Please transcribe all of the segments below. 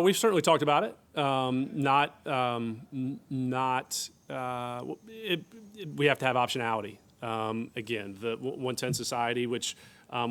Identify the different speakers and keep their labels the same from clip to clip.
Speaker 1: We've certainly talked about it. Not. We have to have optionality. Again, the 110 Society, which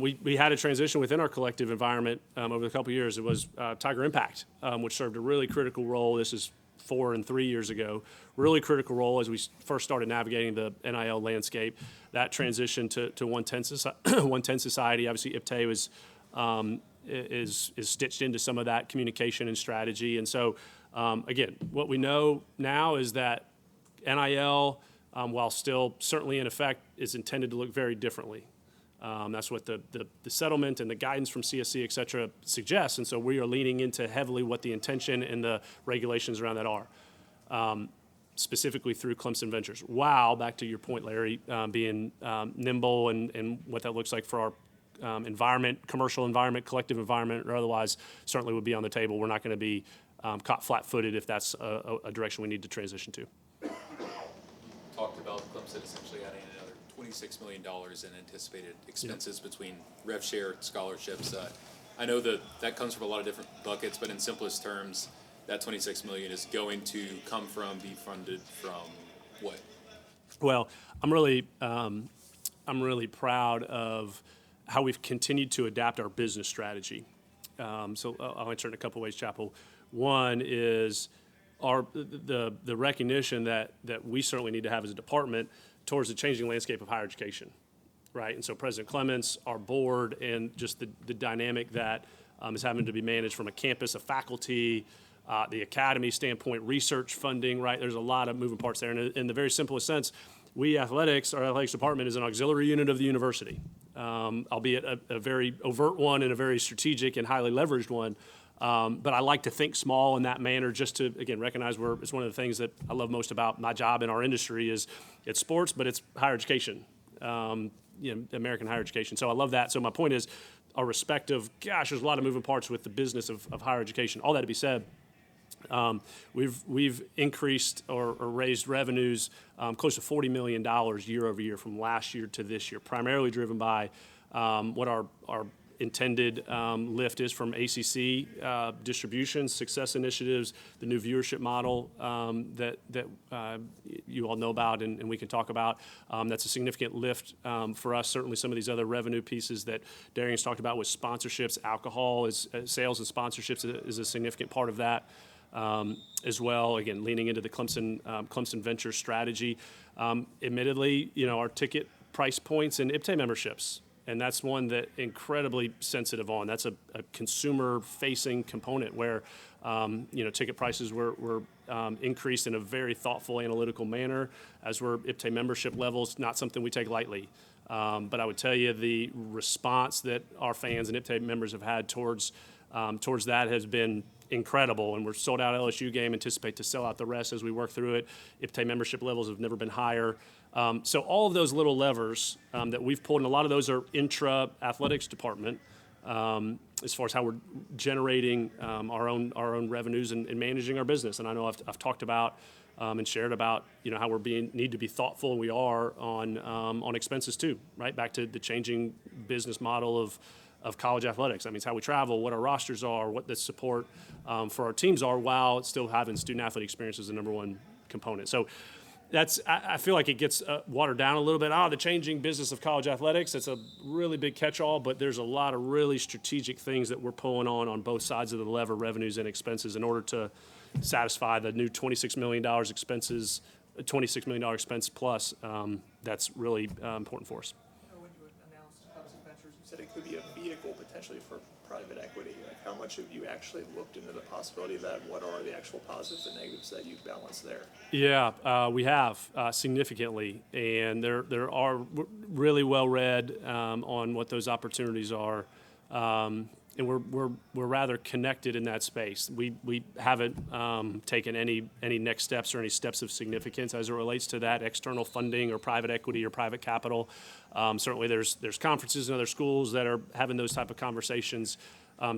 Speaker 1: we had a transition within our collective environment over the couple of years. It was Tiger Impact, which served a really critical role. This is 4 and 3 years ago. Really critical role as we first started navigating the NIL landscape. That transition to 110 Society. Obviously, IPTAY was is stitched into some of that communication and strategy. And so, again, what we know now is that NIL, while still certainly in effect, is intended to look very differently. That's what the settlement and the guidance from CSC, et cetera, suggests. And so we are leaning into heavily what the intention and the regulations around that are, specifically through Clemson Ventures. While, back to your point, Larry, being nimble and what that looks like for our environment, commercial environment, collective environment, or otherwise, certainly would be on the table. We're not going to be caught flat-footed if that's a direction we need to transition to.
Speaker 2: Talked about Clemson essentially adding another $26 million in anticipated expenses between rev share, scholarships. I know that comes from a lot of different buckets, but in simplest terms, that $26 million is going to be funded from what?
Speaker 1: Well, I'm really proud of how we've continued to adapt our business strategy. So I'll answer it in a couple ways, Chapel. One is the recognition that we certainly need to have as a department towards the changing landscape of higher education, right? And so President Clements, our board, and just the dynamic that is having to be managed from a campus, a faculty, the academy standpoint, research funding, right? There's a lot of moving parts there. And in the very simplest sense, our athletics department is an auxiliary unit of the university, albeit a very overt one and a very strategic and highly leveraged one. But I like to think small in that manner just to, again, recognize it's one of the things that I love most about my job in our industry is it's sports, but it's higher education, American higher education. So I love that. So my point is our respective, there's a lot of moving parts with the business of higher education. All that to be said, we've increased or raised revenues close to $40 million year over year from last year to this year, primarily driven by what our intended lift is from ACC distribution, success initiatives, the new viewership model that you all know about and we can talk about. That's a significant lift for us. Certainly some of these other revenue pieces that Darian's talked about with sponsorships, alcohol, sales and sponsorships is a significant part of that. As well, again, leaning into the Clemson Ventures strategy. Admittedly, our ticket price points and IPTAY memberships, and that's one that incredibly sensitive on. That's a consumer-facing component where, ticket prices were increased in a very thoughtful, analytical manner, as were IPTAY membership levels, not something we take lightly. But I would tell you the response that our fans and IPTAY members have had towards that has been incredible, and we're sold out LSU game, anticipate to sell out the rest as we work through it. IPTAY membership levels have never been higher. So all of those little levers that we've pulled, and a lot of those are intra-athletics department, as far as how we're generating our own revenues and managing our business. And I know I've talked about and shared about how need to be thoughtful, and we are on expenses too, right? Back to the changing business model of college athletics. That means how we travel, what our rosters are, what the support for our teams are, while still having student-athlete experience as the number one component. So I feel like it gets watered down a little bit. The changing business of college athletics, it's a really big catch-all, but there's a lot of really strategic things that we're pulling on both sides of the lever, revenues and expenses, in order to satisfy the new $26 million expenses, $26 million expense plus. That's really important for us.
Speaker 3: When you announced Clemson Ventures, you said it could be a vehicle potentially for private equity. How much have you actually looked into the possibility of that? What are the actual positives and negatives that you balance there?
Speaker 1: Yeah, we have significantly, and there are really well read on what those opportunities are, and we're rather connected in that space. We haven't taken any next steps or any steps of significance as it relates to that external funding or private equity or private capital. Certainly, there's conferences and other schools that are having those type of conversations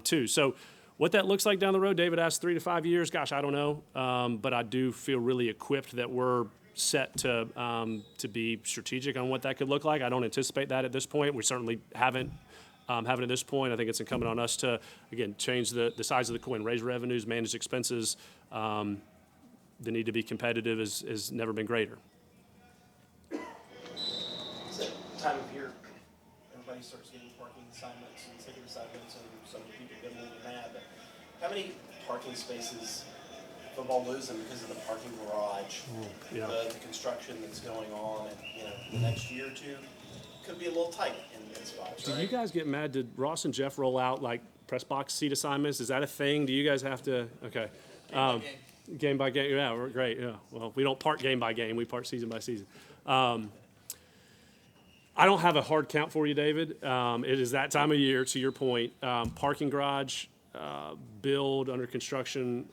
Speaker 1: too. So what that looks like down the road, David asked 3 to 5 years. Gosh, I don't know, but I do feel really equipped that we're set to be strategic on what that could look like. I don't anticipate that at this point. We certainly haven't have it at this point. I think it's incumbent on us to, again, change the size of the coin, raise revenues, manage expenses. The need to be competitive has never been greater.
Speaker 4: It's that time of year, everybody starts getting parking assignments and ticket assignments, and some people get a little mad. But how many parking spaces football losing because of the parking garage,
Speaker 1: Yeah.
Speaker 4: the construction that's going on, and the next year or two could be a little tight in spots.
Speaker 1: Do
Speaker 4: right?
Speaker 1: you guys get mad? Did Ross and Jeff roll out like press box seat assignments? Is that a thing? Do you guys have to? Okay. Game by game. Yeah, we're great. Yeah. Well, we don't part game by game. We part season by season. I don't have a hard count for you, David. It is that time of year, to your point. Parking garage, build, under construction,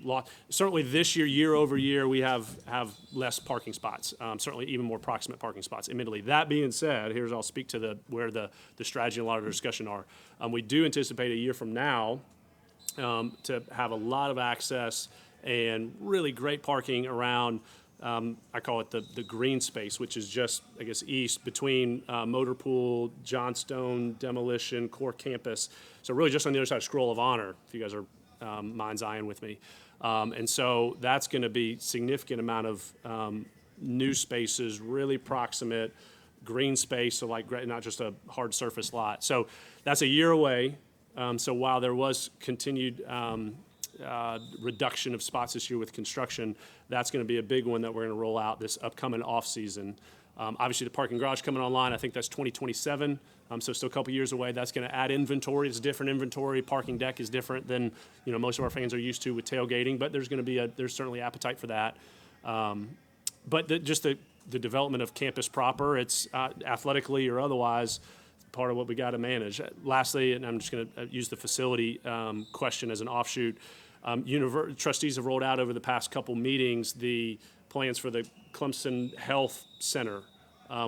Speaker 1: lot. Certainly this year over year, we have less parking spots. Certainly even more proximate parking spots, admittedly. That being said, I'll speak to where the strategy and a lot of the discussion are. We do anticipate a year from now to have a lot of access and really great parking around, I call it the green space, which is just, I guess, east between Motor Pool, Johnstone, Demolition, Core Campus. So really just on the other side of Scroll of Honor, if you guys are mind's eyeing with me. And so that's going to be significant amount of new spaces, really proximate, green space, so like not just a hard surface lot. So that's a year away. So while there was continued reduction of spots this year with construction, that's going to be a big one that we're going to roll out this upcoming off season. Obviously, the parking garage coming online, I think that's 2027, so still a couple years away. That's going to add inventory. It's different inventory. Parking deck is different than most of our fans are used to with tailgating, but there's going to be there's certainly appetite for that. But the development of campus proper, it's athletically or otherwise part of what we got to manage. Lastly, and I'm just going to use the facility question as an offshoot. Trustees have rolled out over the past couple meetings the plans for the Clemson Health Center,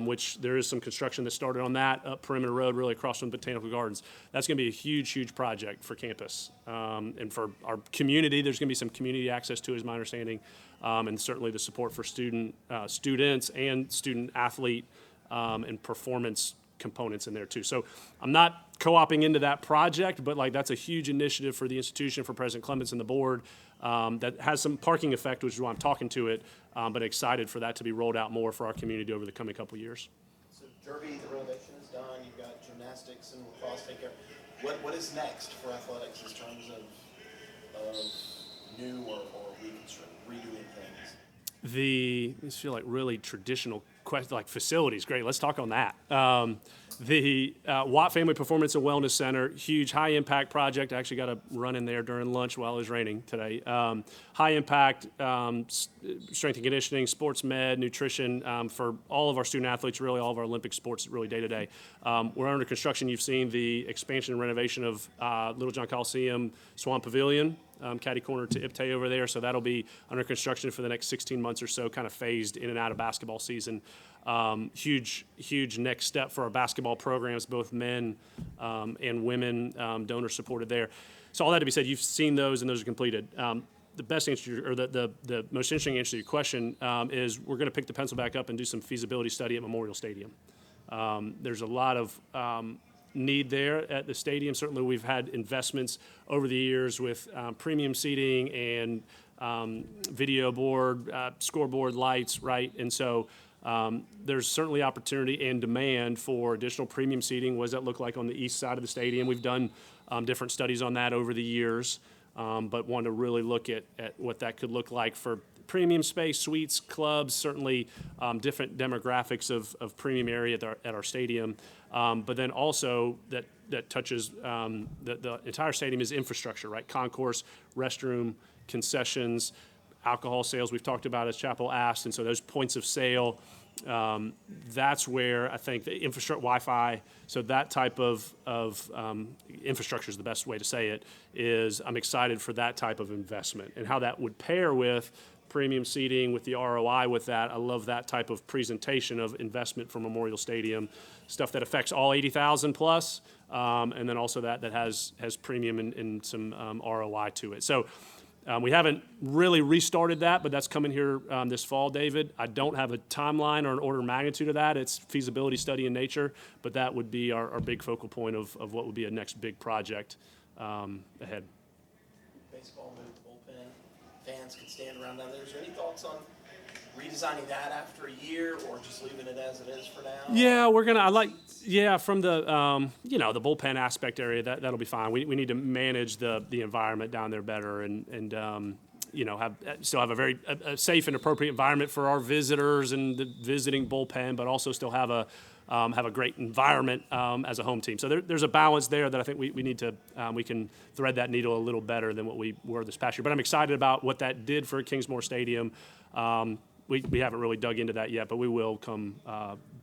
Speaker 1: which there is some construction that started on that up Perimeter Road, really across from Botanical Gardens. That's going to be a huge, huge project for campus and for our community. There's going to be some community access to it, is my understanding, and certainly the support for students and student athlete and performance components in there too. So I'm not co-oping into that project, but that's a huge initiative for the institution, for President Clements and the board that has some parking effect, which is why I'm talking to it, but excited for that to be rolled out more for our community over the coming couple years.
Speaker 4: So Derby, the renovation is done. You've got gymnastics and lacrosse take care. What is next for athletics in terms of new or redoing things?
Speaker 1: These feel like really traditional questions, like facilities. Great, let's talk on that. The Watt Family Performance and Wellness Center, huge high impact project. I actually got to run in there during lunch while it was raining today. High impact strength and conditioning, sports med, nutrition for all of our student athletes, really all of our Olympic sports, really day to day. We're under construction. You've seen the expansion and renovation of Little John Coliseum, Swan Pavilion, catty corner to IPTE over there. So that'll be under construction for the next 16 months or so, kind of phased in and out of basketball season. Huge next step for our basketball programs, both men and women, donor supported there. So all that to be said, you've seen those and those are completed. The best answer, or the most interesting answer to your question is we're going to pick the pencil back up and do some feasibility study at Memorial Stadium. There's a lot of need there at the stadium. Certainly we've had investments over the years with premium seating and video board, scoreboard lights, right? And so there's certainly opportunity and demand for additional premium seating. What does that look like on the east side of the stadium? We've done different studies on that over the years, but want to really look at what that could look like for premium space, suites, clubs, certainly different demographics of premium area at our stadium. But then also that touches the entire stadium is infrastructure, right? Concourse, restroom, concessions, alcohol sales we've talked about as Chapel asked, and so those points of sale, that's where I think the infrastructure, Wi-Fi, so that type of infrastructure is the best way to say it, is I'm excited for that type of investment and how that would pair with premium seating, with the ROI with that. I love that type of presentation of investment for Memorial Stadium, stuff that affects all 80,000 plus, and then also that has premium and some ROI to it. So We haven't really restarted that, but that's coming here this fall, David. I don't have a timeline or an order of magnitude of that. It's feasibility study in nature, but that would be our big focal point of what would be a next big project ahead.
Speaker 4: Baseball moved the bullpen. Fans can stand around down there. Is there any thoughts on redesigning that after a year, or just leaving it as it is for now?
Speaker 1: Yeah, from the the bullpen aspect area, that'll be fine. We need to manage the environment down there better and still have a very safe and appropriate environment for our visitors and the visiting bullpen, but also still have a great environment as a home team. So there's a balance there that I think we need to we can thread that needle a little better than what we were this past year. But I'm excited about what that did for Kingsmore Stadium. We haven't really dug into that yet, but we will come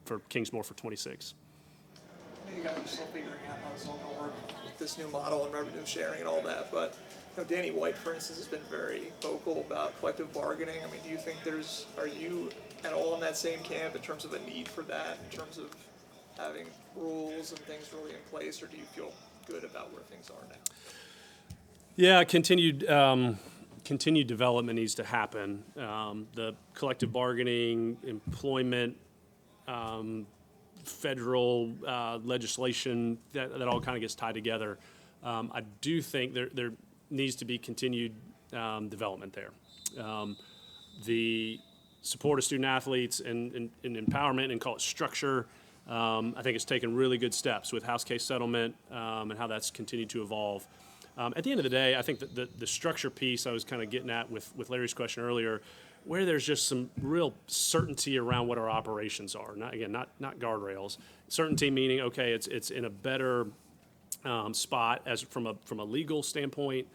Speaker 1: for Kingsmore for 26.
Speaker 3: You guys are still figuring out how it's all going to work with this new model and revenue sharing and all that, but Danny White, for instance, has been very vocal about collective bargaining. I mean, do you think are you at all in that same camp in terms of a need for that, in terms of having rules and things really in place, or do you feel good about where things are now?
Speaker 1: Yeah, continued development needs to happen. The collective bargaining, employment, federal legislation, that all kind of gets tied together. I do think there needs to be continued development there. The support of student athletes and empowerment, and call it structure, I think it's taken really good steps with House case settlement and how that's continued to evolve. At the end of the day, I think that the structure piece I was kind of getting at with Larry's question earlier, where there's just some real certainty around what our operations are. Not guardrails. Certainty meaning, okay, it's in a better spot as from a legal standpoint.